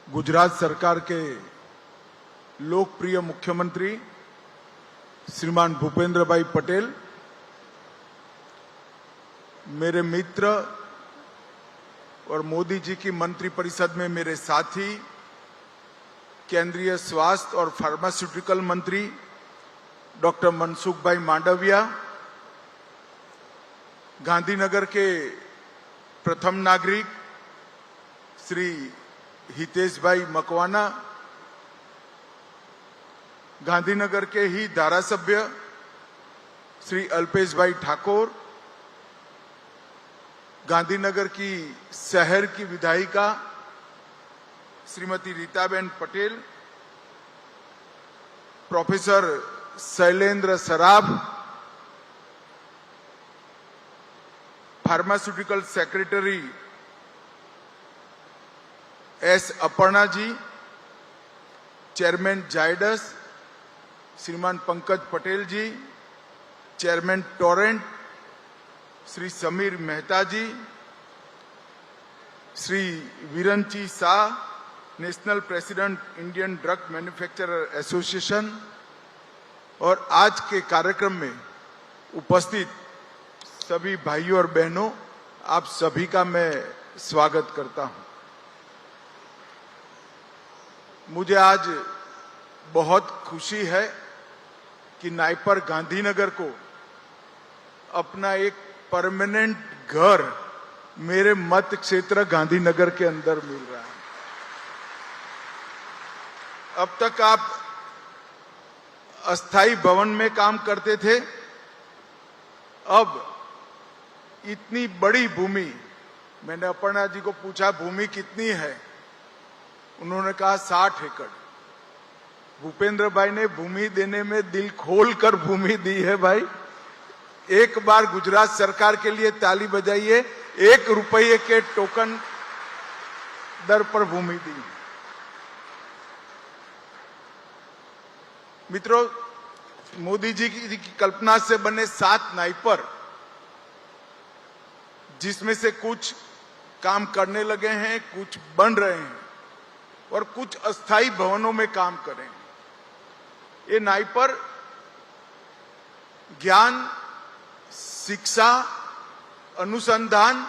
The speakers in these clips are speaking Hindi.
गुजरात सरकार के लोकप्रिय मुख्यमंत्री श्रीमान भूपेंद्र भाई पटेल, मेरे मित्र और मोदी जी की मंत्रिपरिषद में मेरे साथी, केंद्रीय स्वास्थ्य और फार्मास्यूटिकल मंत्री डॉक्टर मनसुख भाई मांडविया, गांधीनगर के प्रथम नागरिक श्री हितेश भाई मकवाना, गांधीनगर के ही धारासभ्य श्री अल्पेश भाई ठाकुर, गांधीनगर की शहर की विधायिका Shrimati Ritaben Patel, professor Shailendra Saraf, pharmaceutical secretary S Aparna ji, chairman Zydus Shriman Pankaj Patel ji, chairman Torrent Shri Sameer Mehta ji, Shri Viranchi Shah, national president Indian drug manufacturer association, और आज के कार्यक्रम में उपस्थित सभी भाइयों और बहनों, आप सभी का मैं स्वागत करता हूं। मुझे आज बहुत खुशी है कि नाइपर गांधीनगर को अपना एक परमानेंट घर मेरे मत क्षेत्र गांधीनगर के अंदर मिल रहा है। अब तक आप अस्थाई भवन में काम करते थे, अब इतनी बड़ी भूमि, मैंने अपर्णा जी को पूछा भूमि कितनी है, उन्होंने कहा 60 एकड़। भूपेंद्र भाई ने भूमि देने में दिल खोलकर भूमि दी है भाई। एक बार गुजरात सरकार के लिए ताली बजाइए, 1 रुपये के टोकन दर पर भूमि दी। मित्रों, मोदी जी की कल्पना से बने 7 नाइपर, जिसमें से कुछ काम करने लगे हैं, कुछ बन रहे हैं और कुछ अस्थाई भवनों में काम करें। ये नाइपर ज्ञान, शिक्षा, अनुसंधान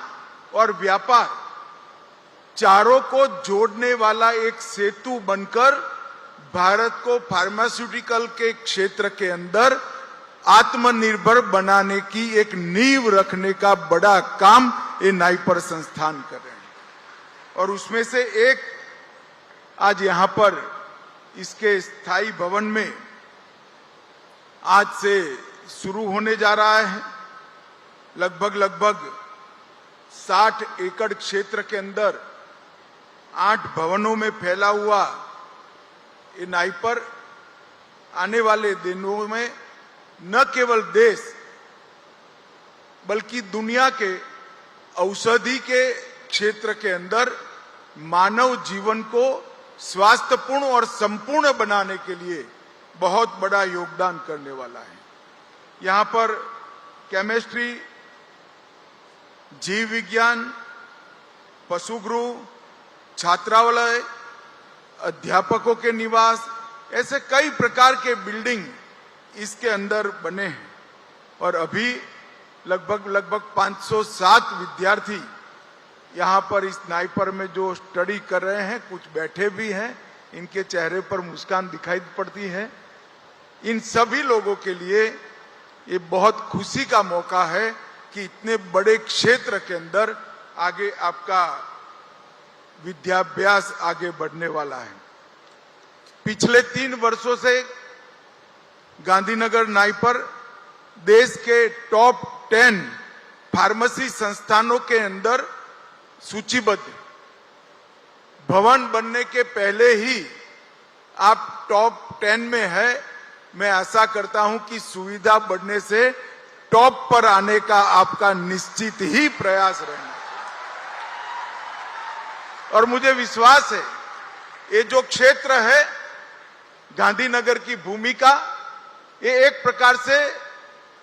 और व्यापार चारों को जोड़ने वाला एक सेतु बनकर भारत को फार्मास्यूटिकल के क्षेत्र के अंदर आत्मनिर्भर बनाने की एक नींव रखने का बड़ा काम ये नाइपर संस्थान कर रहे हैं। और उसमें से एक आज यहां पर इसके स्थायी भवन में आज से शुरू होने जा रहा है। लगभग 60 एकड़ क्षेत्र के अंदर 8 भवनों में फैला हुआ ये नाइपर आने वाले दिनों में न केवल देश बल्कि दुनिया के औषधि के क्षेत्र के अंदर मानव जीवन को स्वास्थ्यपूर्ण और संपूर्ण बनाने के लिए बहुत बड़ा योगदान करने वाला है। यहां पर केमिस्ट्री, जीव विज्ञान, पशुगृह, छात्रालय, अध्यापकों के निवास, ऐसे कई प्रकार के बिल्डिंग इसके अंदर बने हैं। और अभी लगभग 507 विद्यार्थी यहां पर इस नाइपर में जो स्टडी कर रहे हैं, कुछ बैठे भी हैं, इनके चेहरे पर मुस्कान दिखाई पड़ती है। इन सभी लोगों के लिए ये बहुत खुशी का मौका है कि इतने बड़े क्षेत्र के अंदर आगे आपका विद्याभ्यास आगे बढ़ने वाला है। पिछले 3 वर्षों से गांधीनगर नाइपर देश के टॉप 10 फार्मेसी संस्थानों के अंदर सूचीबद्ध। भवन बनने के पहले ही आप टॉप 10 में है। मैं आशा करता हूं कि सुविधा बढ़ने से टॉप पर आने का आपका निश्चित ही प्रयास रहना। और मुझे विश्वास है ये जो क्षेत्र है गांधीनगर की भूमि का, ये एक प्रकार से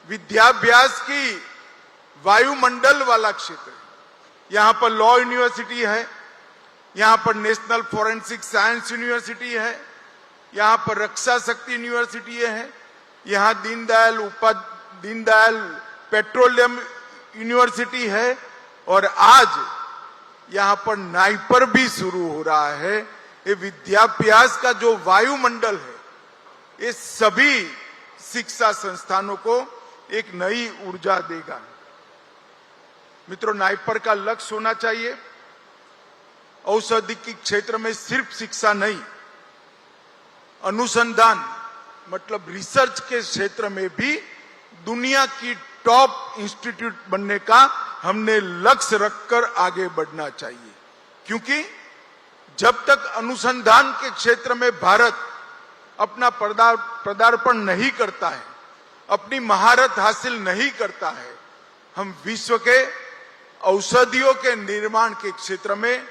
विद्याभ्यास की वायुमंडल वाला क्षेत्र है। यहां पर लॉ यूनिवर्सिटी है, यहाँ पर नेशनल फॉरेंसिक साइंस यूनिवर्सिटी है, यहाँ पर रक्षा शक्ति यूनिवर्सिटी है, यहाँ दीनदयाल पेट्रोलियम यूनिवर्सिटी है, और आज यहाँ पर नाइपर भी शुरू हो रहा है। ये विद्याभ्यास का जो वायुमंडल है, ये सभी शिक्षा संस्थानों को एक नई ऊर्जा देगा। मित्रों, नाइपर का लक्ष्य होना चाहिए औषधि क्षेत्र में सिर्फ शिक्षा नहीं, अनुसंधान मतलब रिसर्च के क्षेत्र में भी दुनिया की टॉप इंस्टीट्यूट बनने का हमने लक्ष्य रखकर आगे बढ़ना चाहिए। क्योंकि जब तक अनुसंधान के क्षेत्र में भारत अपना पदार्पण नहीं करता है, अपनी महारत हासिल नहीं करता है, हम विश्व के औषधियों के निर्माण के क्षेत्र में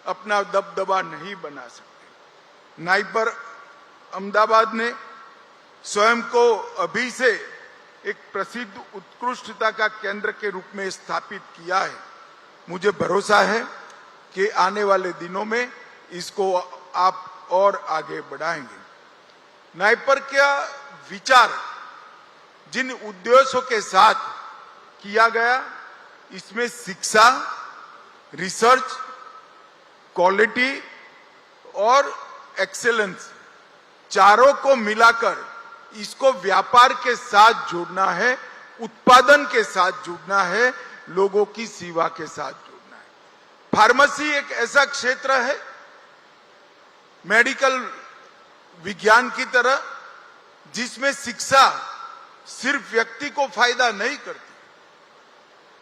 अपना दबदबा नहीं बना सकते। नाइपर अहमदाबाद ने स्वयं को अभी से एक प्रसिद्ध उत्कृष्टता का केंद्र के रूप में स्थापित किया है। मुझे भरोसा है कि आने वाले दिनों में इसको आप और आगे बढ़ाएंगे। नाइपर का विचार जिन उद्देश्यों के साथ किया गया, इसमें शिक्षा, रिसर्च, क्वालिटी और एक्सेलेंस चारों को मिलाकर इसको व्यापार के साथ जोड़ना है, उत्पादन के साथ जुड़ना है, लोगों की सेवा के साथ जोड़ना है। फार्मेसी एक ऐसा क्षेत्र है, मेडिकल विज्ञान की तरह, जिसमें शिक्षा सिर्फ व्यक्ति को फायदा नहीं करती।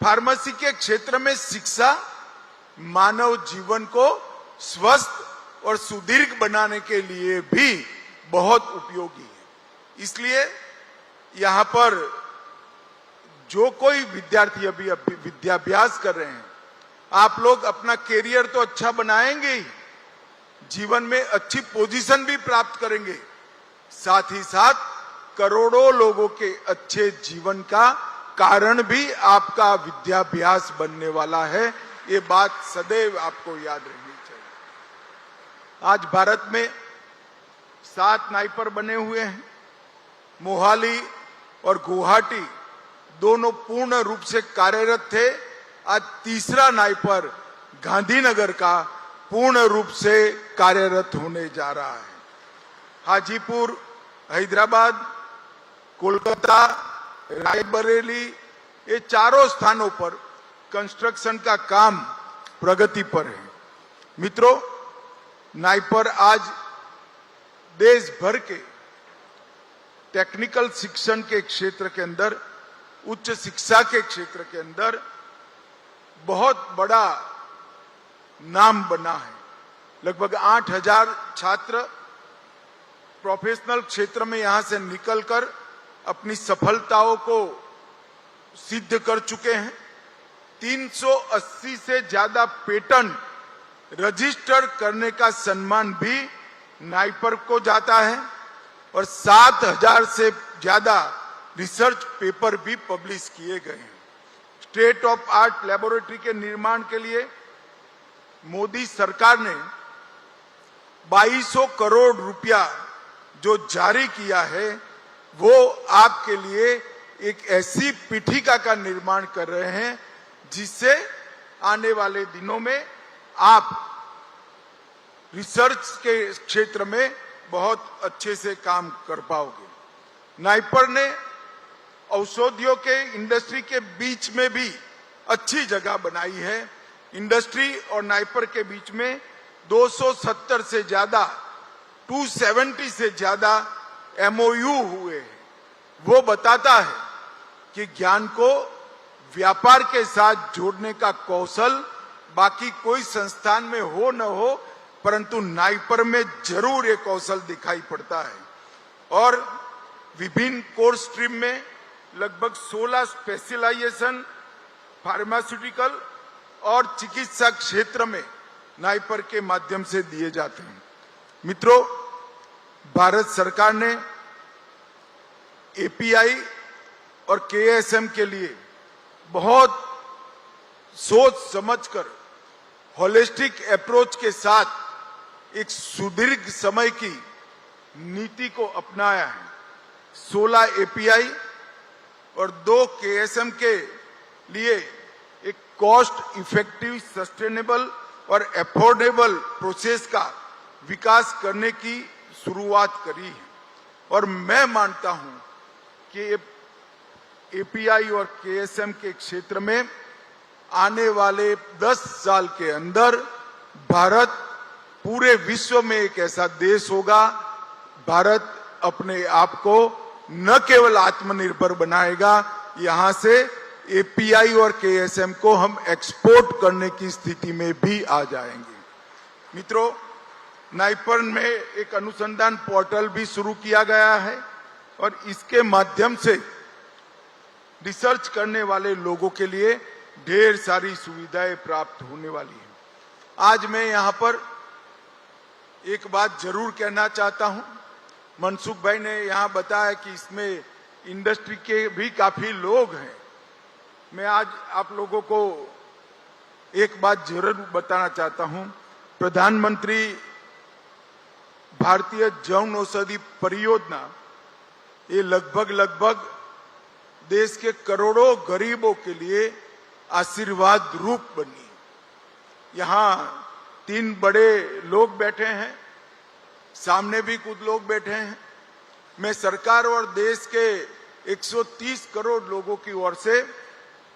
फार्मेसी के क्षेत्र में शिक्षा मानव जीवन को स्वस्थ और सुदीर्घ बनाने के लिए भी बहुत उपयोगी है। इसलिए यहां पर जो कोई विद्यार्थी अभी विद्याभ्यास कर रहे हैं, आप लोग अपना कैरियर तो अच्छा बनाएंगे ही, जीवन में अच्छी पोजीशन भी प्राप्त करेंगे, साथ ही साथ करोड़ों लोगों के अच्छे जीवन का कारण भी आपका विद्याभ्यास बनने वाला है। ये बात सदैव आपको याद रखनी चाहिए। आज भारत में 7 नाइपर बने हुए हैं। मोहाली और गुवाहाटी दोनों पूर्ण रूप से कार्यरत थे। आज तीसरा नाइपर गांधीनगर का पूर्ण रूप से कार्यरत होने जा रहा है। हाजीपुर, हैदराबाद, कोलकाता, रायबरेली, ये चारों स्थानों पर कंस्ट्रक्शन का काम प्रगति पर है। मित्रों, नाइपर आज देश भर के टेक्निकल शिक्षण के क्षेत्र के अंदर, उच्च शिक्षा के क्षेत्र के अंदर बहुत बड़ा नाम बना है। लगभग 8000 छात्र प्रोफेशनल क्षेत्र में यहां से निकलकर अपनी सफलताओं को सिद्ध कर चुके हैं। 380 से ज्यादा पेटेंट रजिस्टर करने का सम्मान भी नाइपर को जाता है और 7000 से ज्यादा रिसर्च पेपर भी पब्लिश किए गए हैं। स्टेट ऑफ आर्ट लेबोरेटरी के निर्माण के लिए मोदी सरकार ने 2200 करोड़ रुपया जो जारी किया है, वो आपके लिए एक ऐसी पीठिका का निर्माण कर रहे हैं जिससे आने वाले दिनों में आप रिसर्च के क्षेत्र में बहुत अच्छे से काम कर पाओगे। नाइपर ने औषधियों के इंडस्ट्री के बीच में भी अच्छी जगह बनाई है। इंडस्ट्री और नाइपर के बीच में 270 से ज्यादा 270 से ज्यादा MOU हुए हैं। वो बताता है कि ज्ञान को व्यापार के साथ जोड़ने का कौशल बाकी कोई संस्थान में हो न हो, परंतु नाइपर में जरूर ये कौशल दिखाई पड़ता है। और विभिन्न कोर्स स्ट्रीम में लगभग 16 स्पेशलाइजेशन फार्मास्यूटिकल और चिकित्सा क्षेत्र में नाइपर के माध्यम से दिए जाते हैं। मित्रों, भारत सरकार ने API और KSM के लिए बहुत सोच समझकर होलिस्टिक अप्रोच के साथ एक सुदीर्घ समय की नीति को अपनाया है। 16 एपीआई और 2 केएसएम के लिए एक कॉस्ट इफेक्टिव, सस्टेनेबल और अफोर्डेबल प्रोसेस का विकास करने की शुरुआत करी है। और मैं मानता हूं कि एपीआई और केएसएम के क्षेत्र में आने वाले 10 साल के अंदर भारत पूरे विश्व में एक ऐसा देश होगा। भारत अपने आप को न केवल आत्मनिर्भर बनाएगा, यहां से एपीआई और केएसएम को हम एक्सपोर्ट करने की स्थिति में भी आ जाएंगे। मित्रों, नाइपर्न में एक अनुसंधान पोर्टल भी शुरू किया गया है और इसके माध्यम से रिसर्च करने वाले लोगों के लिए ढेर सारी सुविधाएं प्राप्त होने वाली है। आज मैं यहां पर एक बात जरूर कहना चाहता हूं। मनसुख भाई ने यहां बताया कि इसमें इंडस्ट्री के भी काफी लोग हैं। मैं आज आप लोगों को एक बात जरूर बताना चाहता हूं। प्रधानमंत्री भारतीय जन औषधि परियोजना ये लगभग देश के करोड़ों गरीबों के लिए आशीर्वाद रूप बनी। यहां 3 बड़े लोग बैठे हैं, सामने भी कुछ लोग बैठे हैं। मैं सरकार और देश के 130 करोड़ लोगों की ओर से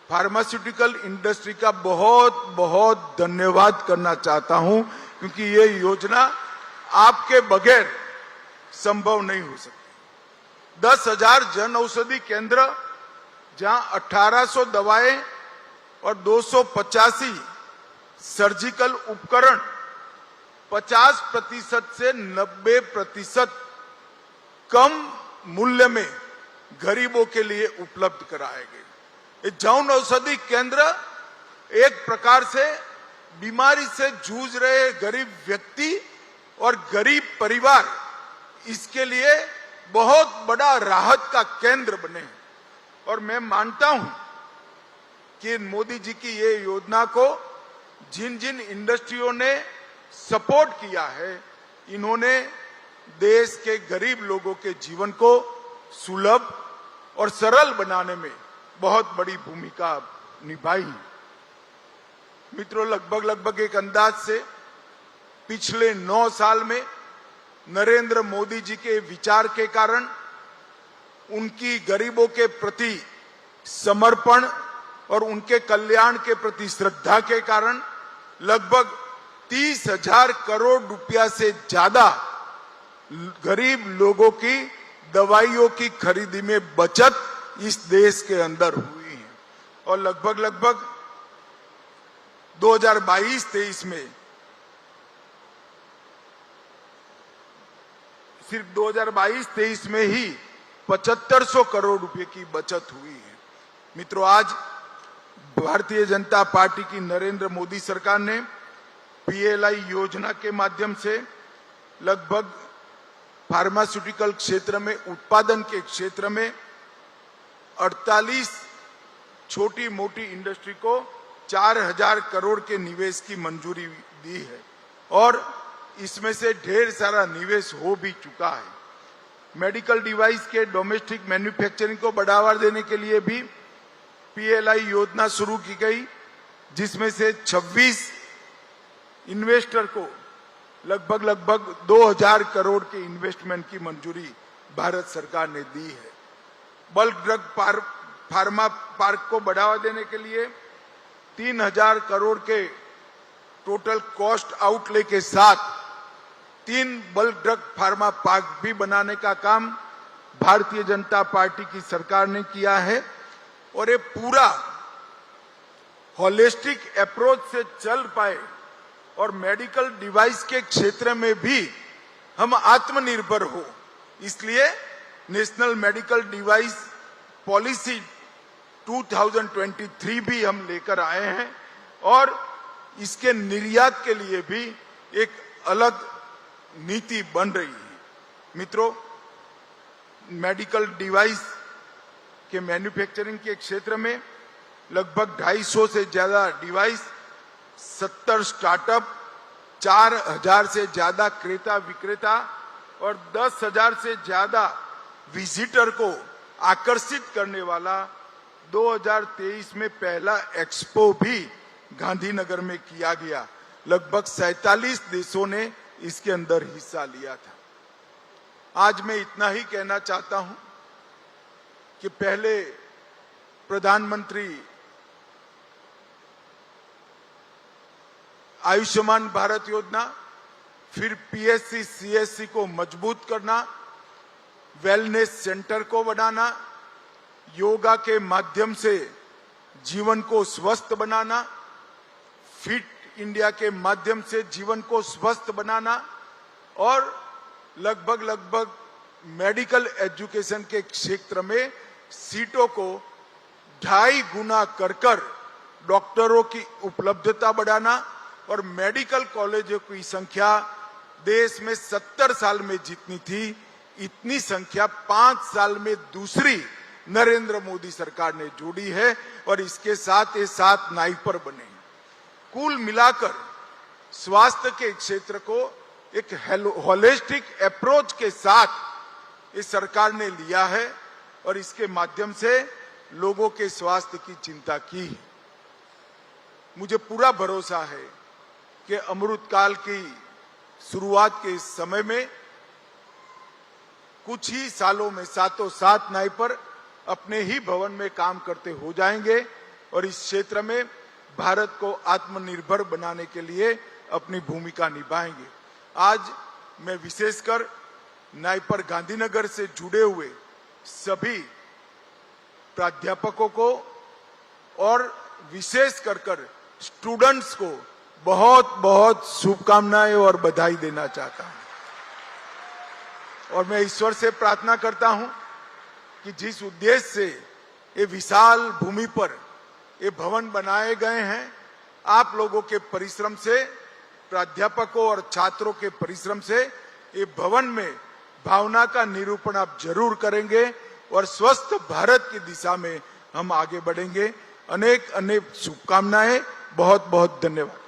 फार्मास्यूटिकल इंडस्ट्री का बहुत बहुत धन्यवाद करना चाहता हूं, क्योंकि ये योजना आपके बगैर संभव नहीं हो सकती। 10,000 जन औषधि केंद्र, जहां 1800 दवाएं और 285 सर्जिकल उपकरण 50% से 90% कम मूल्य में गरीबों के लिए उपलब्ध कराए गए। ये जन औषधि केंद्र एक प्रकार से बीमारी से जूझ रहे गरीब व्यक्ति और गरीब परिवार, इसके लिए बहुत बड़ा राहत का केंद्र बने हैं। और मैं मानता हूं कि मोदी जी की ये योजना को जिन जिन इंडस्ट्रियों ने सपोर्ट किया है, इन्होंने देश के गरीब लोगों के जीवन को सुलभ और सरल बनाने में बहुत बड़ी भूमिका निभाई। मित्रों, लगभग एक अंदाज से पिछले 9 साल में नरेंद्र मोदी जी के विचार के कारण, उनकी गरीबों के प्रति समर्पण और उनके कल्याण के प्रति श्रद्धा के कारण लगभग 30,000 करोड़ रुपया से ज्यादा गरीब लोगों की दवाइयों की खरीदी में बचत इस देश के अंदर हुई है। और लगभग 2022-23 में सिर्फ 2022-23 में ही 7500 करोड़ रुपए की बचत हुई है। मित्रों, आज भारतीय जनता पार्टी की नरेंद्र मोदी सरकार ने पीएलआई योजना के माध्यम से लगभग फार्मास्यूटिकल क्षेत्र में, उत्पादन के क्षेत्र में 48 छोटी मोटी इंडस्ट्री को 4000 करोड़ के निवेश की मंजूरी दी है और इसमें से ढेर सारा निवेश हो भी चुका है। मेडिकल डिवाइस के डोमेस्टिक मैन्युफैक्चरिंग को बढ़ावा देने के लिए भी पीएलआई योजना शुरू की गई, जिसमें से 26 इन्वेस्टर को लगभग 2000 करोड़ के इन्वेस्टमेंट की मंजूरी भारत सरकार ने दी है। बल्क ड्रग फार्मा पार्क को बढ़ावा देने के लिए 3000 करोड़ के टोटल कॉस्ट आउटले के साथ 3 बल्क ड्रग फार्मा पार्क भी बनाने का काम भारतीय जनता पार्टी की सरकार ने किया है। और ये पूरा होलिस्टिक अप्रोच से चल पाए और मेडिकल डिवाइस के क्षेत्र में भी हम आत्मनिर्भर हो, इसलिए नेशनल मेडिकल डिवाइस पॉलिसी 2023 भी हम लेकर आए हैं और इसके निर्यात के लिए भी एक अलग नीति बन रही है। मित्रों, मेडिकल डिवाइस के मैन्युफैक्चरिंग के क्षेत्र में लगभग 250 से ज्यादा डिवाइस 70 स्टार्टअप, 4000 से ज्यादा क्रेता विक्रेता और 10,000 से ज्यादा विजिटर को आकर्षित करने वाला 2023 में पहला एक्सपो भी गांधीनगर में किया गया। लगभग 47 देशों ने इसके अंदर हिस्सा लिया था। आज मैं इतना ही कहना चाहता हूं कि पहले प्रधानमंत्री आयुष्मान भारत योजना, फिर पीएससी सीएससी को मजबूत करना, वेलनेस सेंटर को बनाना, योगा के माध्यम से जीवन को स्वस्थ बनाना, फिट इंडिया के माध्यम से जीवन को स्वस्थ बनाना और लगभग मेडिकल एजुकेशन के क्षेत्र में सीटों को 2.5 गुना कर डॉक्टरों की उपलब्धता बढ़ाना और मेडिकल कॉलेजों की संख्या देश में 70 साल में जितनी थी इतनी संख्या 5 साल में दूसरी नरेंद्र मोदी सरकार ने जोड़ी है और इसके साथ ये 7 नाइपर बने। कुल मिलाकर स्वास्थ्य के क्षेत्र को एक होलिस्टिक अप्रोच के साथ इस सरकार ने लिया है और इसके माध्यम से लोगों के स्वास्थ्य की चिंता की है। मुझे पूरा भरोसा है कि अमृतकाल की शुरुआत के इस समय में कुछ ही सालों में 7 नाइपर अपने ही भवन में काम करते हो जाएंगे और इस क्षेत्र में भारत को आत्मनिर्भर बनाने के लिए अपनी भूमिका निभाएंगे। आज मैं विशेषकर नाइपर गांधीनगर से जुड़े हुए सभी प्राध्यापकों को और विशेष कर स्टूडेंट्स को बहुत बहुत शुभकामनाएं और बधाई देना चाहता हूं और मैं ईश्वर से प्रार्थना करता हूं कि जिस उद्देश्य से ये विशाल भूमि पर ये भवन बनाए गए हैं, आप लोगों के परिश्रम से, प्राध्यापकों और छात्रों के परिश्रम से ये भवन में भावना का निरूपण आप जरूर करेंगे और स्वस्थ भारत की दिशा में हम आगे बढ़ेंगे। अनेक अनेक शुभकामनाएं। बहुत बहुत धन्यवाद।